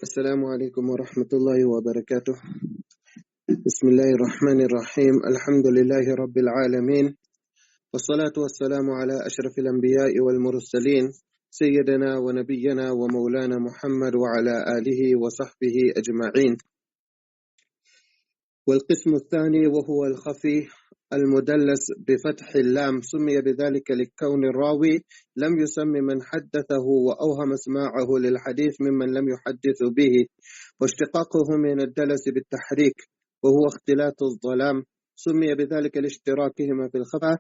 السلام عليكم ورحمة الله وبركاته. بسم الله الرحمن الرحيم. الحمد لله رب العالمين، والصلاة والسلام على أشرف الأنبياء والمرسلين سيدنا ونبينا ومولانا محمد وعلى آله وصحبه أجمعين. والقسم الثاني وهو الخفي المدلس بفتح اللام، سمي بذلك لكون الراوي لم يسم من حدثه وأوهم سماعه للحديث ممن لم يحدث به، واشتقاقه من الدلس بالتحريك وهو اختلاط الظلام، سمي بذلك لاشتراكهما في الخفا.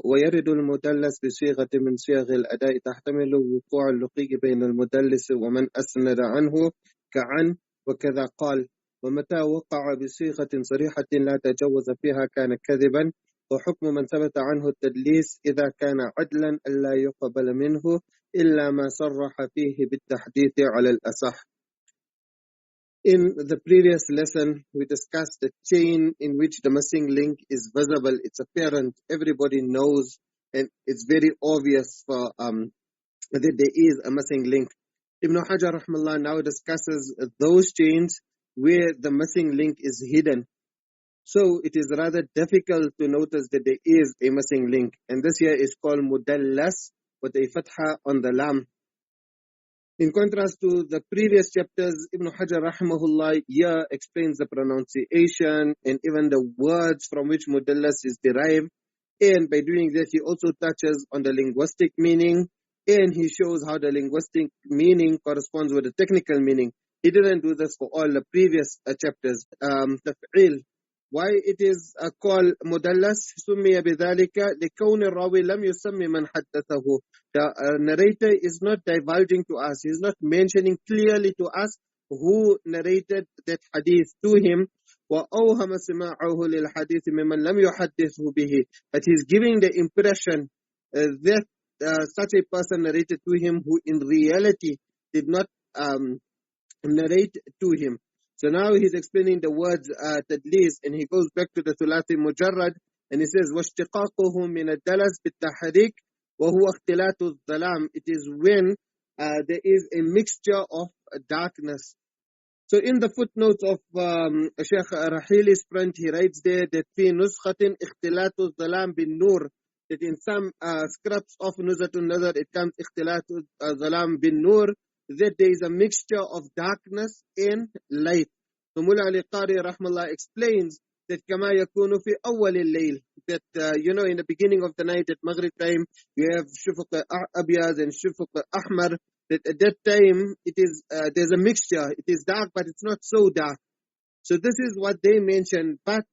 ويرد المدلس بصيغة من صيغ الأداء تحتمل وقوع اللقي بين المدلس ومن أسند عنه كعن وكذا قال، ومتى وقع بصيغة صريحة لا تجوز فيها كان كذبا. وحكم من ثبت عنه التدليس إذا كان عدلا ألا يقبل منه إلا ما صرح فيه بالتحديث على الأصح. In the previous lesson, we discussed the chain in which the missing link is visible. It's apparent, everybody knows, and it's very obvious that there is a missing link. Ibn Hajar rahmallah now discusses those chains where the missing link is hidden. So it is rather difficult to notice that there is a missing link. And this here is called mudallas with a fatha on the lam. In contrast to the previous chapters, Ibn Hajar rahimahullah here explains the pronunciation and even the words from which mudallas is derived. And by doing this, he also touches on the linguistic meaning, and he shows how the linguistic meaning corresponds with the technical meaning. He didn't do this for all the previous chapters. Taf'il. Why it is called mudallas? سُمِّيَ بِذَلِكَ لِكَوْنِ الرَّاوِي لَمْ يُسَمِّ مَنْ حَدَّثَهُ. The narrator is not divulging to us. He is not mentioning clearly to us who narrated that hadith to him. وَأَوْهَمَ سِمَاعَهُ لِلْحَدِيثِ مِمَّنْ لَمْ يُحَدِّثْهُ بِهِ. But he is giving the impression that such a person narrated to him who in reality did not narrate to him. So now he's explaining the words tadlīs, and he goes back to the thulathi mujarrad, and he says وَاشْتِقَاقُهُ مِنَ الدَّلَسِ بِالتَّحْرِيك وَهُوَ اخْتِلَاطُ الظَّلَامِ. It is when there is a mixture of darkness. So in the footnotes of Sheikh Rahili's print, he writes there that فِي نُسْخَةٍ اخْتِلَاطُ الظَّلَامِ بِالنُّورِ, that in some scripts of Nuzha an-Naḍar it comes اخْتِلَاطُ الظَّلَامِ بِالنُّورِ, that there is a mixture of darkness and light. So Mullah Ali Qari rahmallah explains that كما يكون في أول الليل, that in the beginning of the night at Maghrib time you have shufuq abyad and shufuq ahmar, that at that time it is there's a mixture, it is dark but it's not so dark. So this is what they mention. But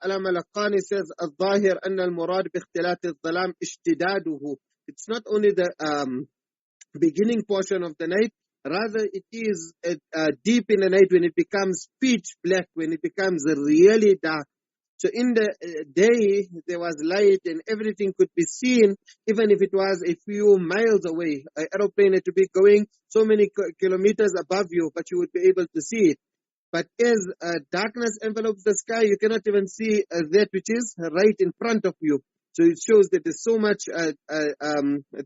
Allama al-Qani says الظاهر أن المراد باختلاط الظلام اشتداده. It's not only the beginning portion of the night, rather it is deep in the night when it becomes pitch black, when it becomes really dark. So in the day there was light and everything could be seen, even if it was a few miles away. An aeroplane had to be going so many kilometers above you, but you would be able to see it. But as darkness envelopes the sky, you cannot even see that which is right in front of you. So it shows that there's so much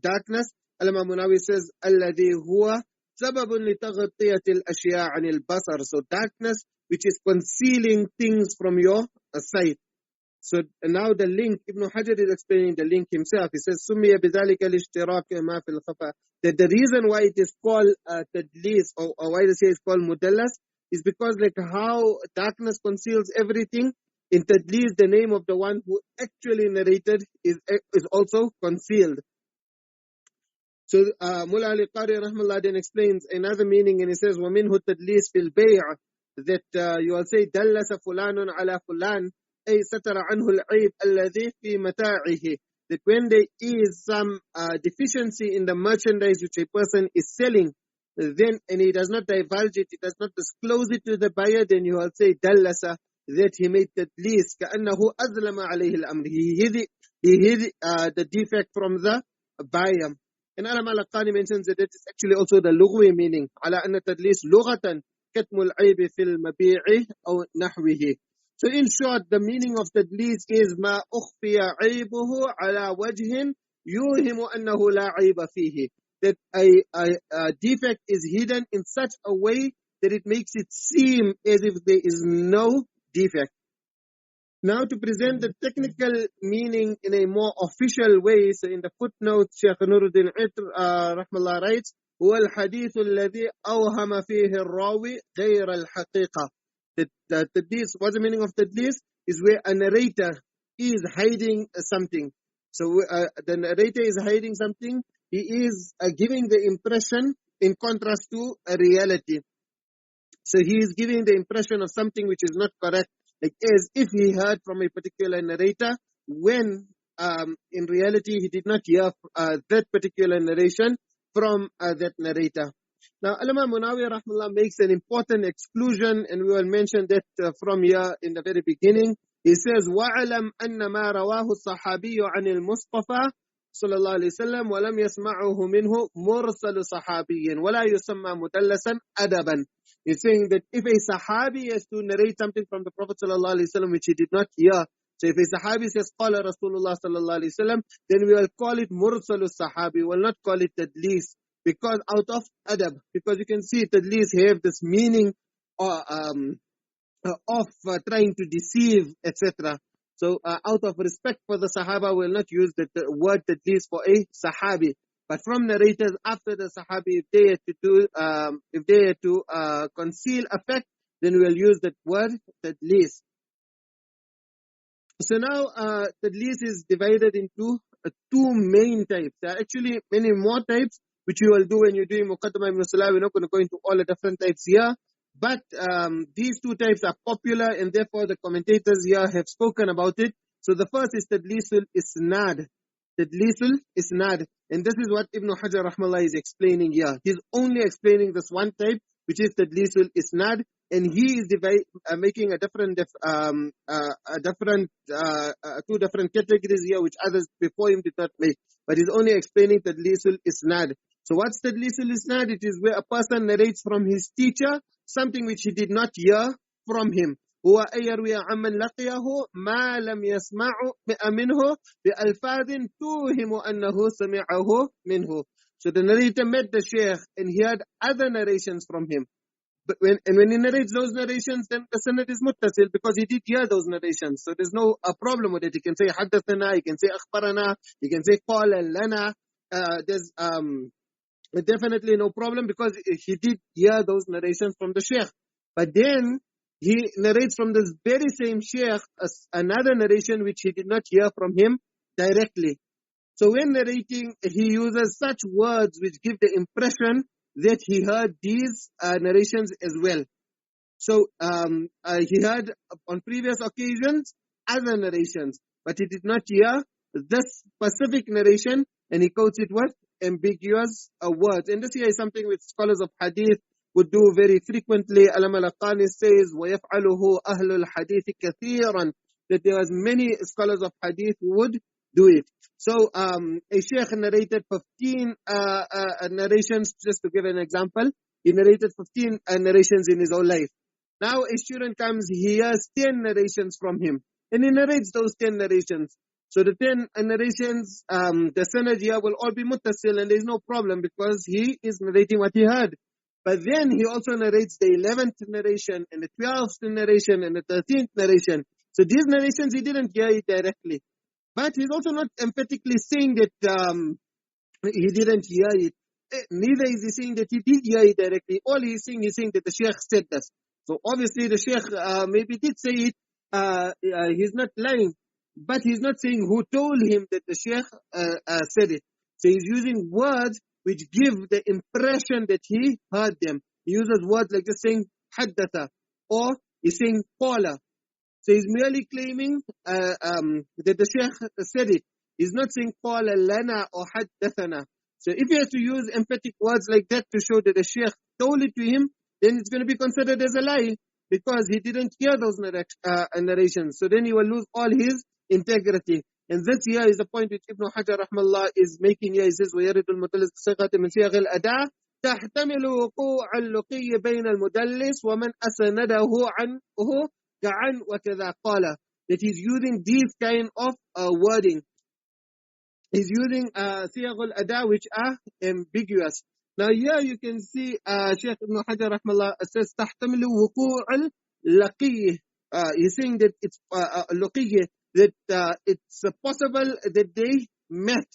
darkness. Allama Munawi says, الَّذِي هُوَ سَبَبٌ لِتَغْطِيَةِ الْأَشْيَاءِ عَنِ الْبَصَرِ. So darkness which is concealing things from your sight. So now the link, Ibn Hajar is explaining the link himself. He says, سُمِّيَ بِذَلِكَ لِاشْتِرَاكِ مَا فِي الْخَفَى. That the reason why it is called tadlīs, or why they say it's called mudallas, is because like how darkness conceals everything, in tadlīs the name of the one who actually narrated is also concealed. So Mullah Ali Qari rahmallah then explains another meaning, and he says وَمِنْهُ التَّدْلِيسِ فِي الْبَيْعِ, that you will say دَلَّسَ فُلَانٌ عَلَى فُلَانٍ أي ستر عنه العيب الذي في متاعه. That when there is some deficiency in the merchandise which a person is selling, then and he does not divulge it, he does not disclose it to the buyer, then you will say دَلَّسَ, that he made tadlīs. كأنه أظلم عليه الأمر. He hid the defect from the buyer. And Allama al-Qani mentions that it is actually also the lughwi meaning. على أن التدليس لغة كتم العيب في المبيع أو نحوه. So in short, the meaning of tadlīs is ما أخفي عيبه على وجه يوهم أنه لا عيب فيه. that a defect is hidden in such a way that it makes it seem as if there is no defect. Now, to present the technical meaning in a more official way, so in the footnote, Shaykh Nuruddin Itr, rahmallah, writes, هو الحديث الذي أوهم فيه الراوي غير الحقيقة. Tadlīs, what's the meaning of tadlīs? Is where a narrator is hiding something. So the narrator is hiding something. He is giving the impression in contrast to a reality. So he is giving the impression of something which is not correct, like as if he heard from a particular narrator, when in reality he did not hear that particular narration from that narrator. Now, Allama Munawi rahmallah makes an important exclusion, and we will mention that from here in the very beginning. He says, وَعَلَمْ أَنَّ مَا رَوَاهُ الصَّحَابِيُّ عَنِ الْمُصْطَفَى صلى الله عليه وسلم ولم يسمعه منه مرسل صحابي ولا يسمى مدلسا أدبا. He's saying that if a sahabi has to narrate something from the Prophet sallallahu alaihi wasallam which he did not hear, so if a sahabi says قال رسول الله صلى الله عليه وسلم, then we will call it mursal sahabi, we will not call it tadlis, because out of adab, because you can see tadlis have this meaning of trying to deceive, etc. So out of respect for the Sahaba, we will not use the word tadlis for a Sahabi. But from narrators after the Sahabi, if they had to conceal a fact, then we will use that word tadlis. So now tadlis is divided into two main types. There are actually many more types which you will do when you're doing Muqaddamah ibn Salah. We're not going to go into all the different types here. But these two types are popular, and therefore the commentators here have spoken about it. So the first is tadlisul isnad. Tadlisul isnad. And this is what Ibn Hajar rahmallah is explaining here. He's only explaining this one type, which is tadlisul isnad. And he is making two different categories here, which others before him did not make. But he's only explaining tadlisul isnad. So what's tadlisul isnad? It is where a person narrates from his teacher something which he did not hear from him. هو أن يروي عمن لقيه ما لم يسمع منه بألفاظ توهم أنه سمعه منه. So the narrator met the sheikh and he had other narrations from him. But when he narrates those narrations, then the sanad is muttasil because he did hear those narrations. So there's no problem with it. He can say حدثنا, he can say أخبرنا, he can say قال لنا. There's definitely no problem because he did hear those narrations from the sheikh. But then he narrates from this very same sheikh another narration which he did not hear from him directly. So when narrating, he uses such words which give the impression that he heard these narrations as well. So he heard on previous occasions other narrations, but he did not hear this specific narration, and he quotes it with ambiguous words. And this here is something which scholars of Ḥadīth would do very frequently. Allama al-Laqani says, وَيَفْعَلُهُ أَهْلُ الْحَدِيثِ كَثِيرًا, that there was many scholars of Hadith who would do it. So a sheikh narrated 15 narrations, just to give an example. He narrated 15 narrations in his whole life. Now a student comes, he hears 10 narrations from him, and he narrates those 10 narrations. So the 10 narrations, the sanad here will all be muttasil, and there is no problem because he is narrating what he heard. But then he also narrates the 11th narration, and the 12th narration, and the 13th narration. So these narrations, he didn't hear it directly. But he's also not emphatically saying that he didn't hear it. Neither is he saying that he did hear it directly. All he's saying that the sheikh said this. So obviously the sheikh maybe did say it. He's not lying. But he's not saying who told him that the sheikh said it. So he's using words which give the impression that he heard them. He uses words like just saying حدث, or he's saying قال. So he's merely claiming that the sheikh said it. He's not saying قال لنا or حدثنا. So if he has to use emphatic words like that to show that the sheikh told it to him, then it's going to be considered as a lie because he didn't hear those narrations. So then he will lose all his integrity. And this here is the point which Ibn Hajar rahmallah is making here. He says, وَيَرِدُ الْمُدَلِّسُ بِصِيغَةٍ مِنْ صِيَغِ الْأَدَاءِ تَحْتَمِلُ وُقُوعَ اللُّقِيِّ بَيْنَ الْمُدَلِّسِ وَمَنْ أَسَنَدَهُ عَنْهُ كَعَنْ وَكَذَا قَالَ. That he's using these kind of wording. He's using siyaq al-ada which are ambiguous. Now here you can see Shaykh Ibn Hajar rahmallah says تحتمل وقوع اللقي. He's saying that it's luqiyya, that it's possible that they met.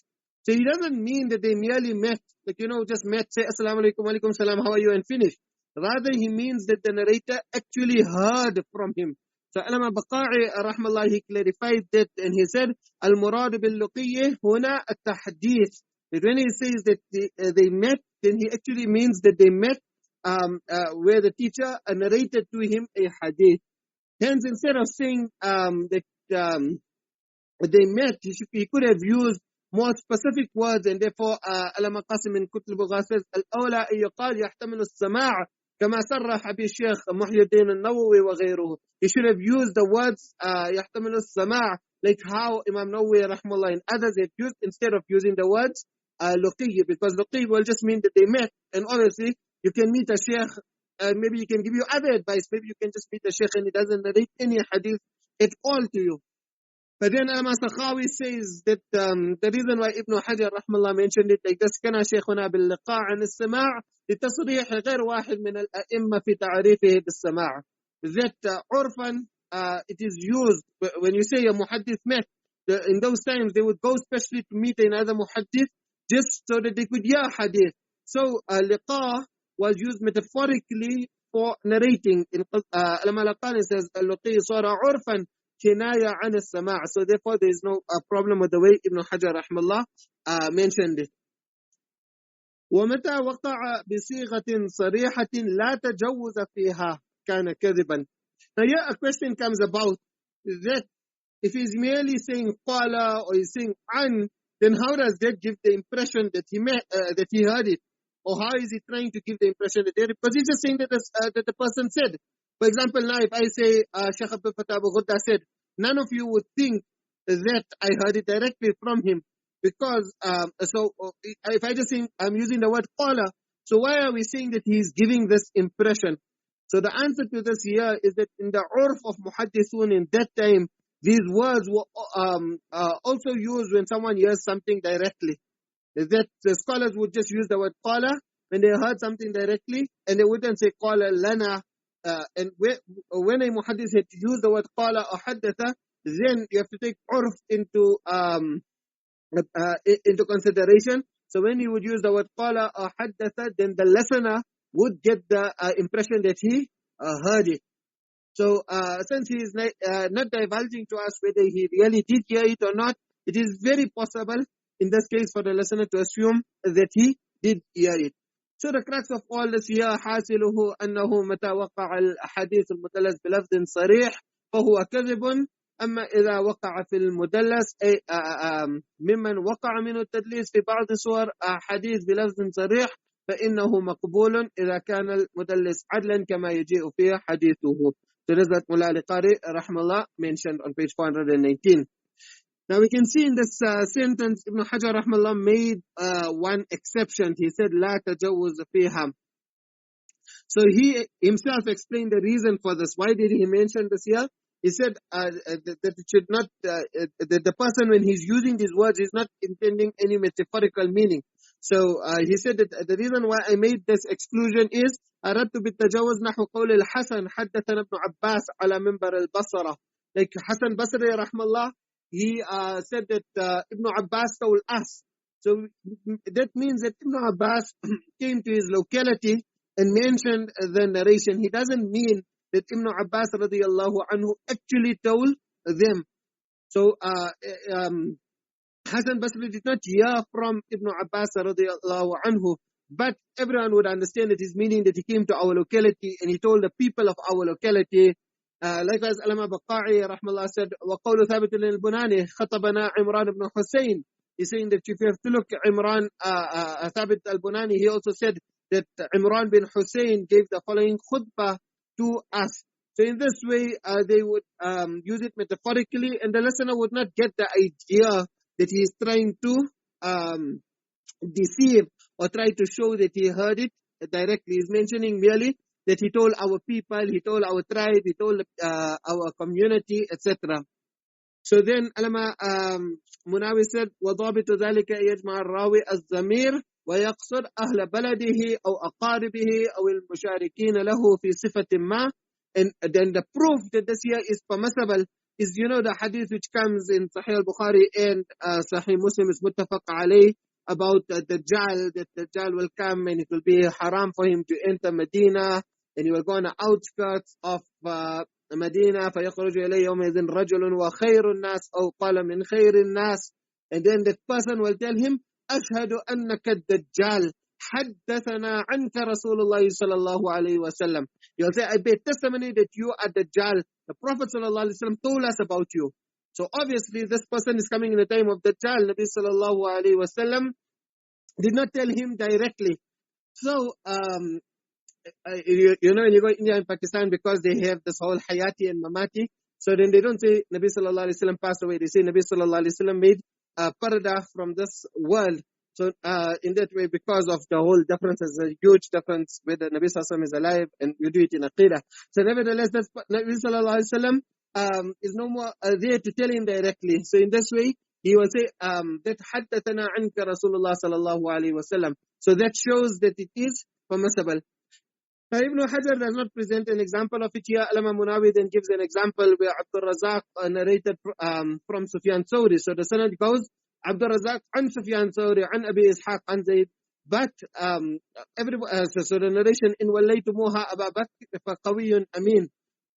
So he doesn't mean that they merely met, like, just met, say assalamu alaikum, wa alaikum salam, how are you, and finish. Rather, he means that the narrator actually heard from him. So Allama Baqa'i rahmallah, he clarified that, and he said, al-murad bil-luqiyya huna at-tahdīth. That when he says that they met, then he actually means that they met where the teacher narrated to him a hadith. Hence, instead of saying that they met, he could have used more specific words, and therefore Allama Qasim in Kutl Bugha says, al-awla an yuqal yahtamilu as-sama' kama sarraha bi Shaykh Muhyiddin an-Nawawi wa ghayruhu. He should have used the words yahtamilu as-sama' like how Imam Nawawi rahmallah and others have used, instead of using the words luqiyya, because luqiyya will just mean that they met. And obviously you can meet a Shaykh, maybe he can give you other advice, maybe you can just meet a Shaykh and he doesn't narrate any hadith at all to you. But then Al-Masakhawi says that the reason why Ibn Hajar rahmallah mentioned it like this, كان شيخنا باللقاء عن السماع لتصريح غير واحد من الأئمة في تعريفه بالسماع. That orphan, it is used when you say a muhaddith met. In those times they would go specially to meet another muhaddith just so that they could hear hadith. So liqa was used metaphorically for narrating. In Al-Malaqani says al-luqi sara urfan kinaya an as-sama'. So therefore there is no problem with the way Ibn Hajar rahmallah mentioned it. ومتى وقع بصيغة صريحة لا تجوز فيها كان كذبا. Now here a question comes about that if he's merely saying qala or he's saying an, then how does that give the impression that he heard it? Or how is he trying to give the impression that because he's just saying that the person said. For example, now if I say Shaykh Abdul Fattah Abu Ghudda said, none of you would think that I heard it directly from him, because if I just think I'm using the word qala, so why are we saying that he's giving this impression? So the answer to this here is that in the urf of muhaddithun in that time, these words were also used when someone hears something directly. That the scholars would just use the word qala when they heard something directly, and they wouldn't say qala lana. And when a muhaddith had to use the word qala or haddatha, then you have to take urf into consideration. So when you would use the word qala or haddatha, then the listener would get the impression that he heard it. So since he is not divulging to us whether he really did hear it or not, it is very possible in this case for the listener to assume that he did hear it. So the crux of all this here, حاصله أنه متى وقع الحديث المدلس بلفظ صريح فهو كذب. أما إذا وقع في المدلس أي ممن وقع منه التدليس في بعض صور حديث بلفظ صريح فإنه مقبول إذا كان المدلس عدلا كما يجيء فيه حديثه. So this is what Mullah Al-Qari rahmallah mentioned on page 419. Now we can see in this sentence, Ibn Hajar rahmallah made one exception. He said, لا تجوز فيها. So he himself explained the reason for this. Why did he mention this here? He said that it should not, that the person when he's using these words is not intending any metaphorical meaning. So he said that the reason why I made this exclusion is أردت بالتجاوز نحو قول الحسن حدثنا ابن عباس على منبر البصرة. Like Hassan Basri rahmallah, he said that Ibn Abbas told us. So that means that Ibn Abbas came to his locality and mentioned the narration. He doesn't mean that Ibn Abbas radiyallahu anhu actually told them. So Hassan Basri did not hear from Ibn Abbas radiyallahu anhu, but everyone would understand that his meaning that he came to our locality and he told the people of our locality. Likewise, Allama Baqa'i rahmallah said, وَقَوْلُ ثَابِتٍ لِلْبُنَانِ خَطَبَنَا عِمْرَان ibn Hussein. He's saying that if you have to look at Imran Thabit al-Bunani, he also said that Imran bin Hussein gave the following khutbah to us. So in this way, they would use it metaphorically, and the listener would not get the idea that he is trying to deceive or try to show that he heard it directly. He's mentioning merely that he told our people, he told our tribe, he told our community, etc. So then Alama Munawi said, وَضَابِطُ ذَلِكَ يَجْمَعَ الرَّاوِي الضَّمِيرَ ويقصد أهل بلده أو أقاربه أو المشاركين له في صفة ما. And then the proof that this here is permissible is, the hadith which comes in Sahih al-Bukhari and Sahih Muslim is muttafaq alayh about the Dajjal, that the Dajjal will come and it will be haram for him to enter Medina, and he will go on the outskirts of Medina. فَيَخْرُجُ إِلَيْهِ يَوْمَئِذٍ رَجُلٌ وَخَيْرُ النَّاسِ أَوْ قَالَ مِنْ خَيْرِ النَّاسِ. And then that person will tell him, أشهد أنك الدجال حدثنا عنك رسول الله صلى الله عليه وسلم. You'll say, I bear testimony that you are Dajjal. The Prophet صلى الله عليه وسلم told us about you. So obviously this person is coming in the time of Dajjal. Nabi صلى الله عليه وسلم did not tell him directly. So, when you go India and Pakistan, because they have this whole Hayati and Mamati, so then they don't say Nabi sallallahu alaihi wasallam passed away. They say Nabi sallallahu alaihi wasallam made parda from this world. So in that way, because of the whole difference, there's a huge difference whether Nabi sallallahu alaihi wasallam is alive and you do it in Aqidah. So nevertheless, that's, Nabi sallallahu alaihi wasallam is no more there to tell him directly. So in this way, he will say that حدثنا عنك رسول الله صلى الله عليه وسلم. So that shows that it is permissible. Now, Ibn Hajar does not present an example of it here. Alama Munawi then gives an example where Abdul Razak narrated from Sufyan Thawri. So the sanad goes, Abdul Razak an Sufyan Thawri an Abi Ishaq an Zayd. But so the narration in Wallaytumuha Aba Bakr fa Qawiyun Amin.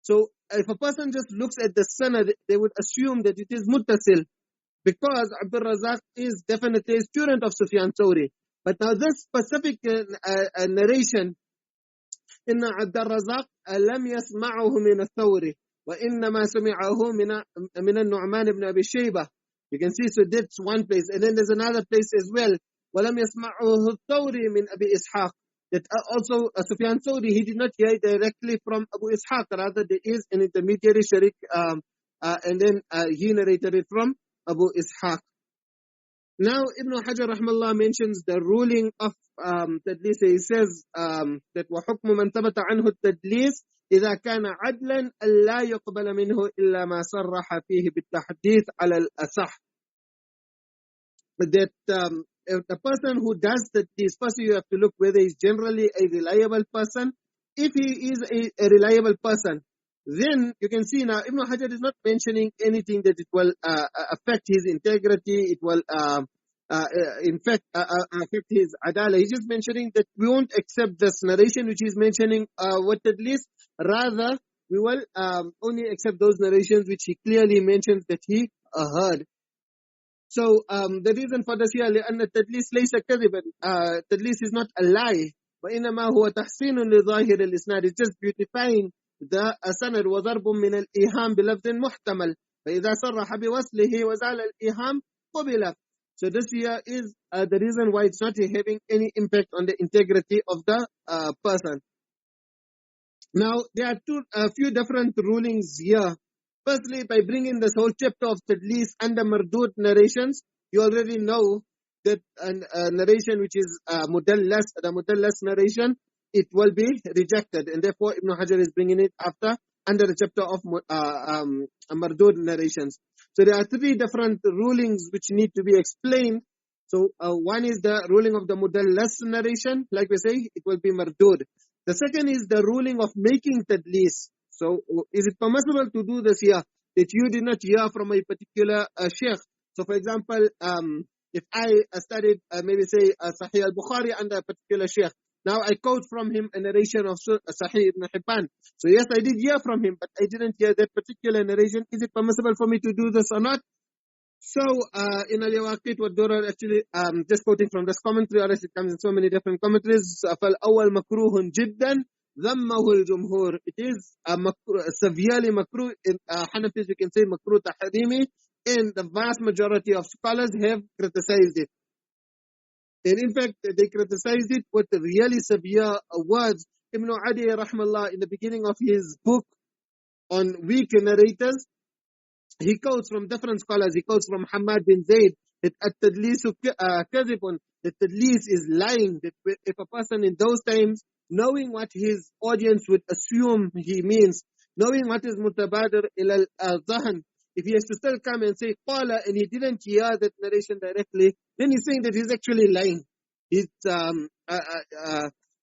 So if a person just looks at the sanad, they would assume that it is muttasil, because Abdul Razak is definitely a student of Sufyan Thawri. But now this specific narration, إن عبد الرزاق لم يسمعه من الثوري وإنما سمعه من النعمان بن أبي شيبة. You can see, so that's one place. And then there's another place as well. ولم يسمعه الثوري من أبي إسحاق. That also Sufyan Thawri, he did not hear directly from Abu Ishaq. Rather, there is an intermediary sharik, and then he narrated it from Abu Ishaq. Now, Ibn Hajar rahmallah mentions the ruling of Tadlis. He says that وَحُكْمُ مَنْ ثَبَتَ عَنْهُ التَّدْلِيسِ إِذَا كَانَ عَدْلًا أَلَّا يُقْبَلَ مِنْهُ إِلَّا مَا صَرَّحَ فِيهِ بِالتَّحْدِيثِ عَلَى الْأَصَحِّ. That if the person who does Tadlis, first you have to look whether he's generally a reliable person. If he is a reliable person, then you can see now Ibn Hajar is not mentioning anything that it will affect his integrity, it will in fact affect his adala. He's just mentioning that we won't accept this narration which he's mentioning what Tadlis. Rather, we will only accept those narrations which he clearly mentions that he heard. So the reason for this here, لأن التدليس ليس كذبا. Tadlis is not a lie. وإنما هو تحسين لظاهر الإسناد. It's just beautifying the sanad. وضرب من الإيهام بلفظ محتمل. فإذا صرح بوصله وزال الإيهام قبل. So this here is the reason why it's not having any impact on the integrity of the person. Now there are a few different rulings here. Firstly, by bringing this whole chapter of Tadlis under Mardud narrations, you already know that a narration which is mudallas, the mudallas narration, it will be rejected, and therefore Ibn Hajar is bringing it under the chapter of Mardud narrations. So there are three different rulings which need to be explained. So one is the ruling of the mudallas narration, like we say, it will be Mardud. The second is the ruling of making Tadlis. So is it permissible to do this here, that you did not hear from a particular sheikh? So for example, if I studied maybe say Sahih al-Bukhari under a particular sheikh, now I quote from him a narration of Sahih ibn Hibban. So yes, I did hear from him, but I didn't hear that particular narration. Is it permissible for me to do this or not? So in al-Yawaqit wa Durar, actually just quoting from this commentary, or as it comes in so many different commentaries, فَالْأَوَّلْ مَكْرُوهٌ جِدًّا ذَمَّهُ الْجُمْهُورِ. It is severely makruh. In Hanafis you can say makruh tahrimi, and the vast majority of scholars have criticized it. And in fact, they criticized it with really severe words. Ibn Adi rahmallah, in the beginning of his book on weak narrators, he quotes from different scholars. He quotes from Hamad bin Zayd that at-Tadlisu kadhibun, that Tadlis is lying. That if a person in those times, knowing what his audience would assume he means, knowing what is mutabadir ila al-zahan, if he has to still come and say qala and he didn't hear that narration directly, then he's saying that he's actually lying. It's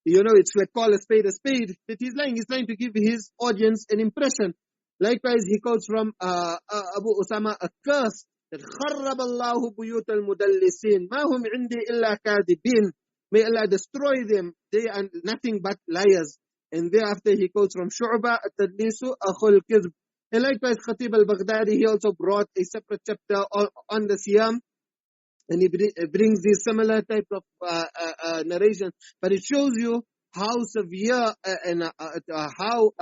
it's like call a spade, that he's lying. He's trying to give his audience an impression. Likewise, he quotes from Abu Usama a curse that خرب الله بيوت المدلسين ما هم عندي إلا كاذبين. May Allah destroy them. They are nothing but liars. And thereafter he quotes from Shu'ba At-Tadlīs أخو الكذب. And likewise, Khatib al-Baghdadi, he also brought a separate chapter on the Siyam. And he brings these similar type of narration. But it shows you how severe and how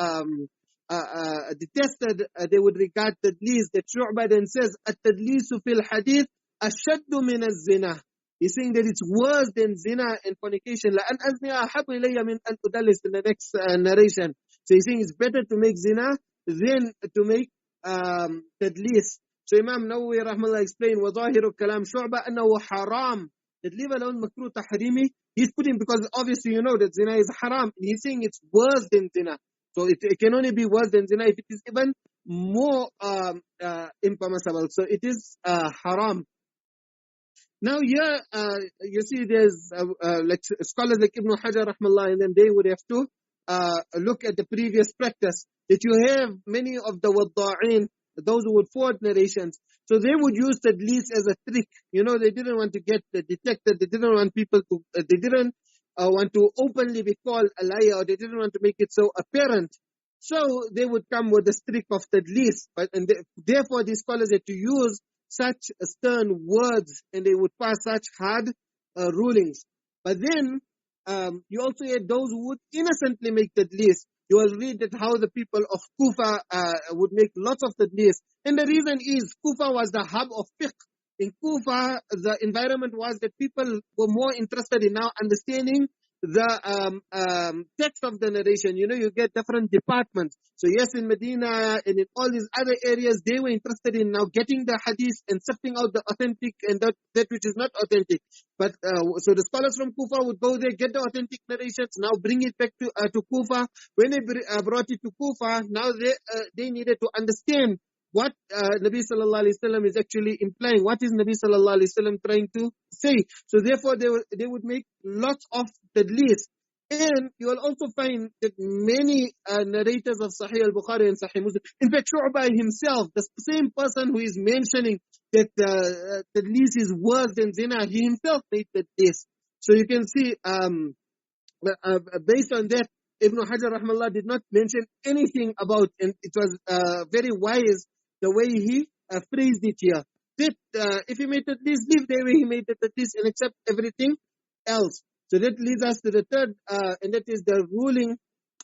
detested they would regard Tadlīs. That Shu'ba then says, At-Tadlīsu fil Ḥadīth ashaddu min az-zina. He's saying that it's worse than zina and fornication. لَأَنْ أَزْنِيَ أَحَبُّ إِلَيَّ مِنْ أَنْ أُدَلِّسَ in the next narration. So he's saying it's better to make zina than to make tadlis. So Imam Nawawi rahmallah explained, وَظَاهِرُ كَلَامْ شُعْبَةَ أَنَّهُ حَرَامٌ. That leave alone makruh tahrimi, he's putting, because obviously you know that zina is haram. He's saying it's worse than zina. So it can only be worse than zina if it is even more impermissible. So it is haram. Now here, you see there's like scholars like Ibn Hajar rahmallah, and then they would have to look at the previous practice, that you have many of the wadda'in, those who would forward narrations. So they would use tadlis as a trick. You know, they didn't want to get detected. They didn't want people to, they didn't want to openly be called a liar, or they didn't want to make it so apparent. So they would come with the trick of tadlis. And therefore these scholars had to use such stern words, and they would pass such hard rulings. But then you also had those who would innocently make tadlis. You will read that how the people of Kufa would make lots of tadlis. And the reason is Kufa was the hub of fiqh. In Kufa, the environment was that people were more interested in now understanding the text of the narration. You know, you get different departments. So yes, in Medina and in all these other areas, they were interested in now getting the hadith and sifting out the authentic and that which is not authentic. But so the scholars from Kufa would go there, get the authentic narrations, now bring it back to Kufa. When they brought it to Kufa, now they needed to understand what Nabi sallallahu alaihi wasallam is actually implying. What is Nabi sallallahu alaihi wasallam trying to say? So therefore they would make lots of tadlis. And you will also find that many narrators of Sahih al-Bukhari and Sahih Muslim, in fact Shu'ba himself, the same person who is mentioning that tadlis is worse than zina, he himself made tadlis. So you can see based on that, Ibn Hajar rahmallah did not mention anything about, and it was very wise the way he phrased it here. That if he made tadlis, leave the way he made the tadlis and accept everything else. So that leads us to the third, and that is the ruling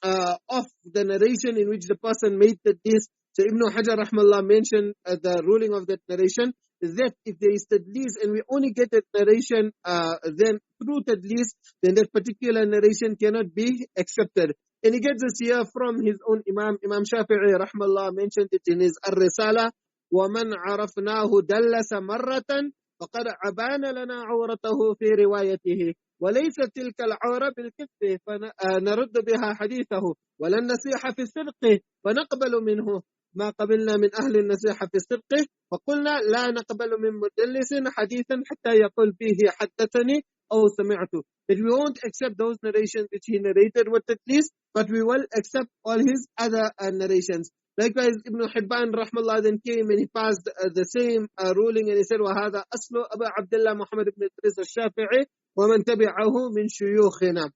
of the narration in which the person made tadlis. So Ibn Hajar rahmallah mentioned the ruling of that narration, that if there is tadlis and we only get that narration then through tadlis, then that particular narration cannot be accepted. And he gets this here from his own Imam Shafi'i rahmallah mentioned it in his Ar-Risala, وَمَنْ عَرَفْنَاهُ دَلَّسَ مَرَّةً فَقَدْ عَبَانَ لَنَا عَوْرَتَهُ فِي رِوَايَتِهِ وليس تلك العورة بالكذب فنرد بها حديثه ولن نصيح في الصدق فنقبل منه ما قبلنا من أهل النصيحة في الصدق فقلنا لا نقبل من مدلس حديثا حتى يقول فيه حدثني أو سمعته. That we won't accept those narrations which he narrated with tadlis, but we will accept all his other narrations. Likewise, Ibn Hibban rahmallah then came and he passed the same ruling, and he said, وَهَذَا أَصْلُ أَبَا عَبْدِ اللَّهِ Muhammad ibn Idris al-Shafi'i وَمَنْ تَبِعَهُ مِنْ شُيُوخِنَا.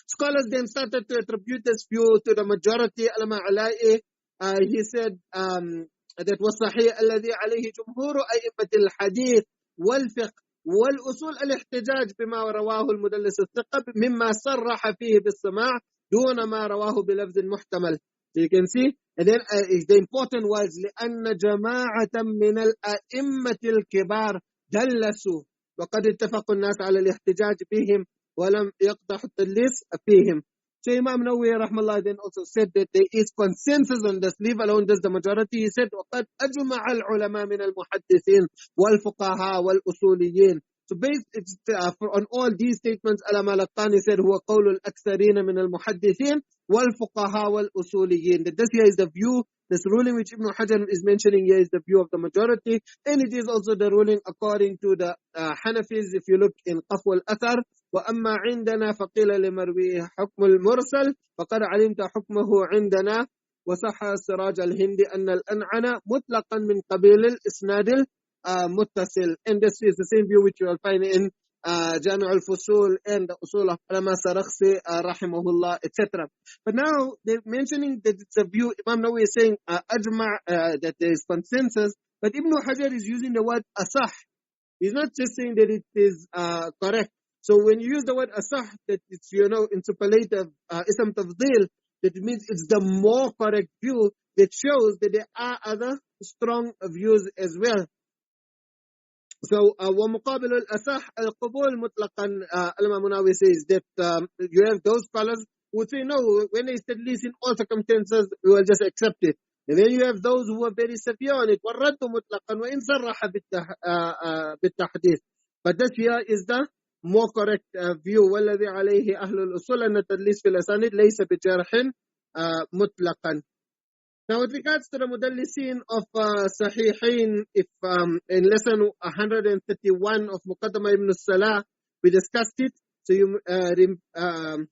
Scholars then started to attribute this view to the majority. He said that وَالصَّحِيحُ الَّذِي عَلَيْهِ جُمْهُورُ أَئِمَّةِ الْحَدِيثِ وَالْفِقْهِ والأصول الاحتجاج بما رواه المدلس الثقة مما صرح فيه بالسماع دون ما رواه بلفظ محتمل. So you can see, and then the important words لأن جماعة من الأئمة الكبار دلسوا وقد اتفق الناس على الاحتجاج بهم ولم يقدح التدليس فيهم. So Imam Nawawi rahmallah then also said that there is consensus on this, leave alone this the majority. He said وقد أجمع العلماء من المحدثين والفقهاء والأصوليين. So based on all these statements, Alama al-Qani said هو قول الأكثرين من المحدثين والفقهاء والأصوليين. That this here is the view This ruling which Ibn Hajar is mentioning here is the view of the majority, and it is also the ruling according to the Hanafis. If you look in Qafw al-Athar, وَأَمَّا عِنْدَنَا فَقِيلَ لِمَرْوِيهِ حُكْمُ الْمُرْسَلِ فَقَدْ عَلِمْتَ حُكْمَهُ عِنْدَنَا وصح سراج الهند أن الأنعنة مطلقا من قبيل الإسناد المتصل. And this is the same view which you will find in Jami' al-Fusul and the Usul of Ulama Sarakhsi rahimahullah, etc. But now they're mentioning that it's a view. Imam Nawawi is saying that there is consensus, but Ibn Hajar is using the word asah. He's not just saying that it is correct. So when you use the word asah, that it's, in superlative, ism tafdil, that it means it's the more correct view, that shows that there are other strong views as well. So, وَمُقَابِلُ الْأَصَحِّ الْقُبُولُ مُطْلَقًا, Imam Munawi says that you have those scholars who would say, no, when there is tadlis in all circumstances, we will just accept it. And then you have those who are very severe on it. وَالرَّدُّ مُطْلَقًا وَإِنْ صَرَّحَ بِالتَّحْدِيثِ. But this here is the more correct view. وَالَّذِي عَلَيْهِ أَهْلُ الْأُصُولِ أَنَّ التَّدْلِيسَ فِي الْأَسَانِيدِ لَيْسَ بِجَرْحٍ مُطْلَقًا. Now, with regards to the mudallisin of Sahihain, if in lesson 131 of Muqaddamah ibn Salah, we discussed it. So you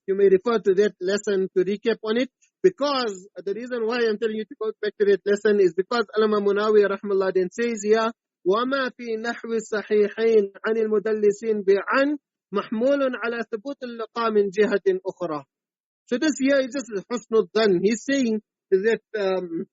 may refer to that lesson to recap on it. Because the reason why I'm telling you to go back to that lesson is because Allama Munawi rahimahullah then says here, وَمَا فِي نَحْوِ الصَّحِيحَيْنِ عَنِ الْمُدَلِّسِينَ بِعَنْ مَحْمُولٌ عَلَى ثُبُوتِ اللِّقَاءِ مِنْ جِهَةٍ أُخْرَى. So this here is just husnul dhan. He's saying that the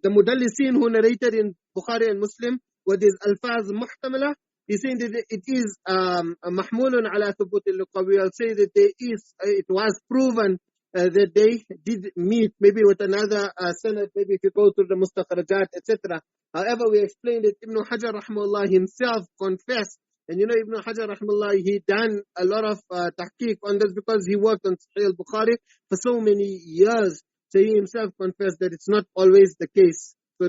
mudallisin who narrated in Bukhari and Muslim with his alfaz muhtamala, he's saying that it is mahmulun ala thubut al-liqa. We will say that it was proven that they did meet, maybe with another sanad, maybe if you go through the mustakhrajat, etc. However, we explained that Ibn Hajar rahimahullah himself confessed, and Ibn Hajar rahimahullah, he done a lot of tahqiq on this because he worked on Sahih al-Bukhari for so many years. So he himself confessed that it's not always the case. So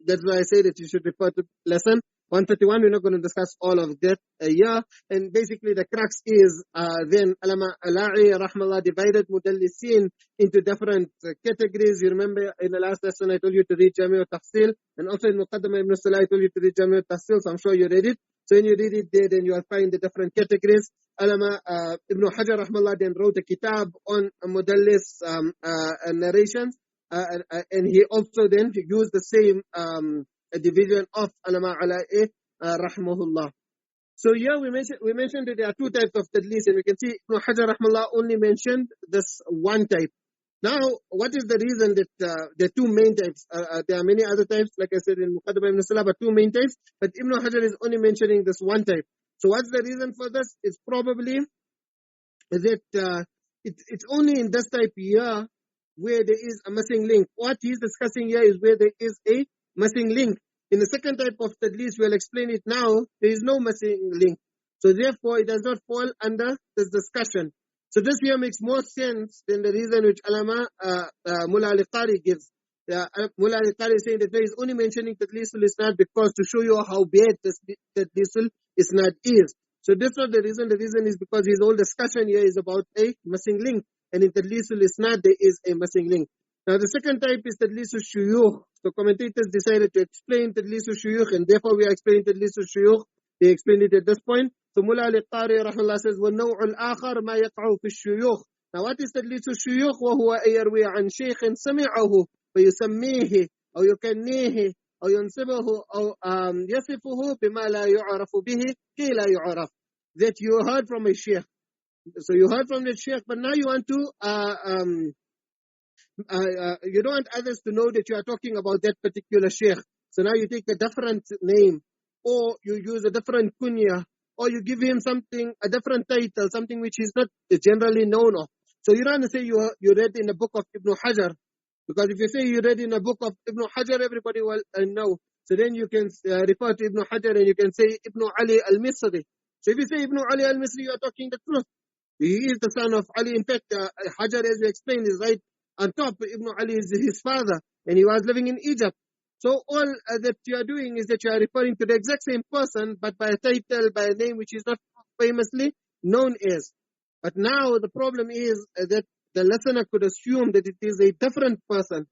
that's why I say that you should refer to lesson 131. We're not going to discuss all of that here. And basically the crux is then Allama Ala'i rahmallah divided mudallisin into different categories. You remember in the last lesson I told you to read Jami' al-Tafsil, and also in Muqaddamah ibn Salah I told you to read Jami' al-Tafsil, so I'm sure you read it. So when you read it there, then you will find the different categories. Allama Ibn Hajar rahmallah then wrote a kitab on mudallis narrations, and he also then used the same division of Allama Ala'i rahmahullah. So here we mentioned that there are two types of tadlis, and we can see Ibn Hajar rahmallah only mentioned this one type. Now, what is the reason that there are two main types? There are many other types, like I said in Muqaddamah ibn Salah, but two main types. But Ibn Hajar is only mentioning this one type. So what's the reason for this? It's probably that it's only in this type here where there is a missing link. What he's discussing here is where there is a missing link. In the second type of tadlis, we'll explain it now, there is no missing link. So therefore, it does not fall under this discussion. So this here makes more sense than the reason which Allama Mullah al-Qari gives. Mullah al-Qari is saying that there is only mentioning tadlisul isnad because to show you how bad tadlisul isnad is. So that's not the reason. The reason is because his whole discussion here is about a missing link. And in tadlisul isnad, there is a missing link. Now the second type is tadlisul shuyukh. So commentators decided to explain tadlisul shuyukh, and therefore we are explaining tadlisul shuyukh. They explained it at this point. So Mullah al-Qari rahimahullah says, وَالنَّوْعُ الْآخَرُ مَا يَقْعُ فِي الشُّيُوخِ. Now what is تدليس الشيوخ؟ وهو أن يروي عن شيخ سمعه فيسميه أو يكنيه أو ينسبه أو يصفه بما لا يعرف به كي لا يعرف. That you heard from a sheikh. So you heard from the sheikh, but now you want to, you don't want others to know that you are talking about that particular sheikh. So now you take a different name, or you use a different kunya, or you give him a different title, something which is not generally known of. So you don't say you read in a book of Ibn Hajar, because if you say you read in a book of Ibn Hajar, everybody will know. So then you can refer to Ibn Hajar and you can say Ibn Ali al-Misri. So if you say Ibn Ali al-Misri, you are talking the truth. He is the son of Ali. In fact, Hajar, as we explained, is right on top. Ibn Ali is his father, and he was living in Egypt. So all that you are doing is that you are referring to the exact same person, but by a title, by a name which is not famously known as. But now the problem is that the listener could assume that it is a different person.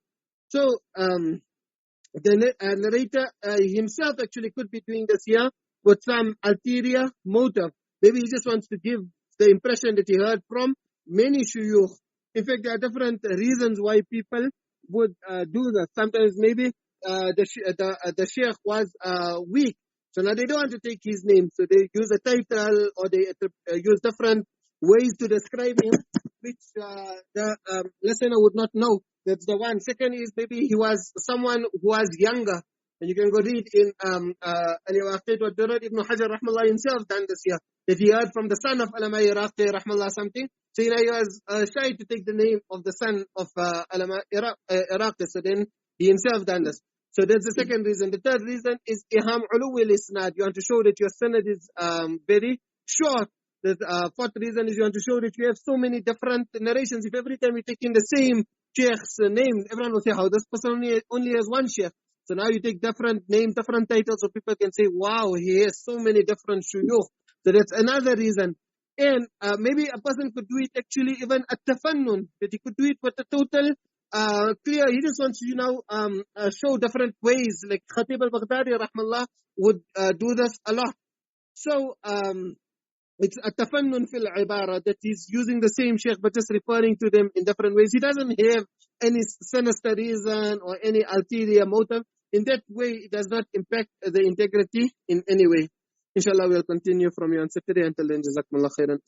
So the narrator himself actually could be doing this here with some ulterior motive. Maybe he just wants to give the impression that he heard from many shuyukh. In fact, there are different reasons why people would do that. Sometimes maybe the sheikh was weak, so now they don't want to take his name, so they use a title or they use different ways to describe him, which the listener would not know. That's the one. Second is maybe he was someone who was younger. And you can go read in Al-Waqid wa Durad Ibn Hajar Rahmallah himself done this here. That he heard from the son of Alama Iraqi Rahmallah something. So he was shy to take the name of the son of Alama Iraqi. So then he himself done this. So that's the second reason. The third reason is Iham Ulu al-Isnad. You want to show that your sanad is very short. The fourth reason is you want to show that you have so many different narrations. If every time you take in the same sheikh's name, everyone will say, how this person only has one sheikh. So now you take different names, different titles, so people can say, wow, he has so many different shuyukh. So that's another reason. And maybe a person could do it actually even at tafannun, that he could do it with a total clear. He just wants to, show different ways. Like Khatib al-Baghdadi, rahmallah, would do this a lot. So, it's a tafannun fil ibara, that he's using the same sheikh but just referring to them in different ways. He doesn't have any sinister reason or any ulterior motive. In that way, it does not impact the integrity in any way. Inshallah, we'll continue from here on Saturday. Until then, Jazakumullah khairan.